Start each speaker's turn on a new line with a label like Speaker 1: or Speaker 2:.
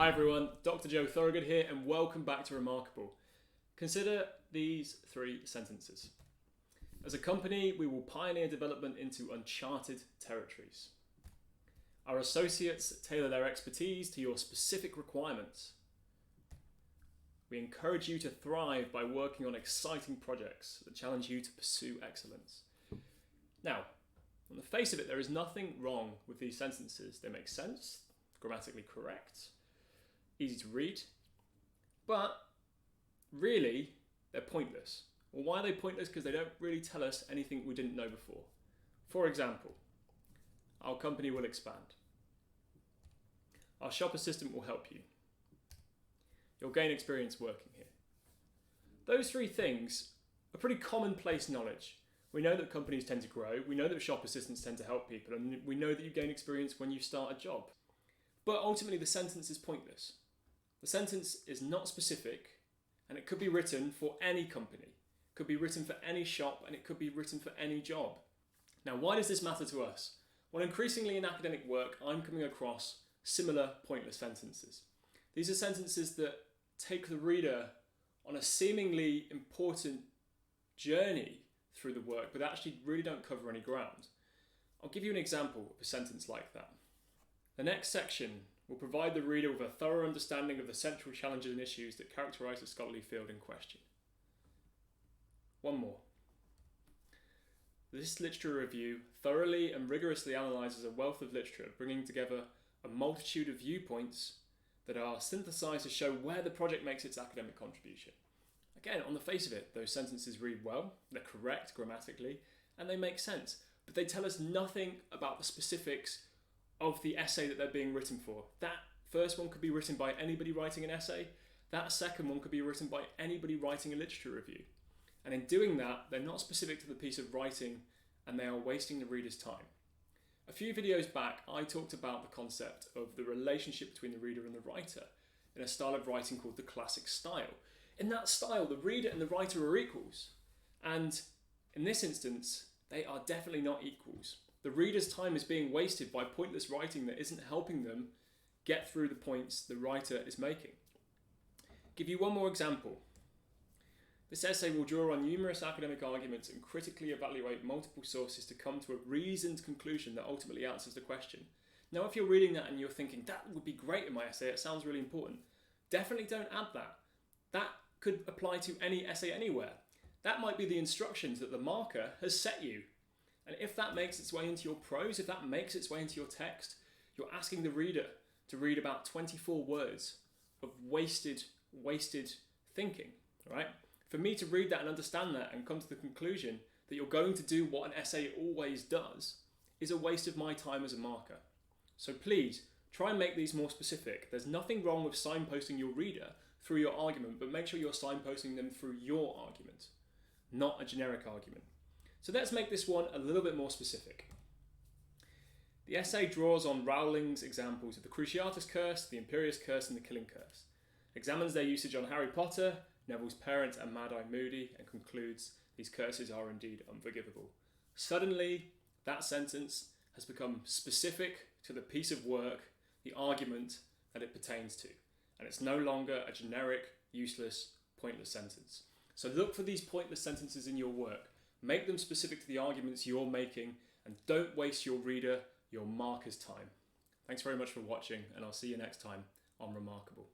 Speaker 1: Hi everyone, Dr. Joe Thorogood here and welcome back to Remarkable. Consider these three sentences. As a company, we will pioneer development into uncharted territories. Our associates tailor their expertise to your specific requirements. We encourage you to thrive by working on exciting projects that challenge you to pursue excellence. Now, on the face of it, there is nothing wrong with these sentences. They make sense, grammatically correct, easy to read, but really they're pointless. Well, why are they pointless? Because they don't really tell us anything we didn't know before. For example, our company will expand. Our shop assistant will help you. You'll gain experience working here. Those three things are pretty commonplace knowledge. We know that companies tend to grow, we know that shop assistants tend to help people, and we know that you gain experience when you start a job. But ultimately the sentence is pointless. The sentence is not specific, and it could be written for any company. It could be written for any shop, and it could be written for any job. Now, why does this matter to us? Well, increasingly in academic work, I'm coming across similar pointless sentences. These are sentences that take the reader on a seemingly important journey through the work, but actually really don't cover any ground. I'll give you an example of a sentence like that. The next section will provide the reader with a thorough understanding of the central challenges and issues that characterise the scholarly field in question. One more. This literature review thoroughly and rigorously analyses a wealth of literature, bringing together a multitude of viewpoints that are synthesised to show where the project makes its academic contribution. Again, on the face of it, those sentences read well, they're correct grammatically, and they make sense, but they tell us nothing about the specifics of the essay that they're being written for. That first one could be written by anybody writing an essay, that second one could be written by anybody writing a literature review. And in doing that, they're not specific to the piece of writing, and they are wasting the reader's time. A few videos back, I talked about the concept of the relationship between the reader and the writer in a style of writing called the classic style. In that style, the reader and the writer are equals. And in this instance, they are definitely not equals. The reader's time is being wasted by pointless writing that isn't helping them get through the points the writer is making. Give you one more example. This essay will draw on numerous academic arguments and critically evaluate multiple sources to come to a reasoned conclusion that ultimately answers the question. Now, if you're reading that and you're thinking, that would be great in my essay, it sounds really important, definitely don't add that. That could apply to any essay anywhere. That might be the instructions that the marker has set you. And if that makes its way into your prose, if that makes its way into your text, you're asking the reader to read about 24 words of wasted thinking, right? For me to read that and understand that and come to the conclusion that you're going to do what an essay always does is a waste of my time as a marker. So please, try and make these more specific. There's nothing wrong with signposting your reader through your argument, but make sure you're signposting them through your argument, not a generic argument. So let's make this one a little bit more specific. The essay draws on Rowling's examples of the Cruciatus Curse, the Imperious Curse, and the Killing Curse, examines their usage on Harry Potter, Neville's parents, and Mad-Eye Moody, and concludes these curses are indeed unforgivable. Suddenly, that sentence has become specific to the piece of work, the argument that it pertains to, and it's no longer a generic, useless, pointless sentence. So look for these pointless sentences in your work. Make them specific to the arguments you're making, and don't waste your reader, your marker's time. Thanks very much for watching, and I'll see you next time on Remarkable.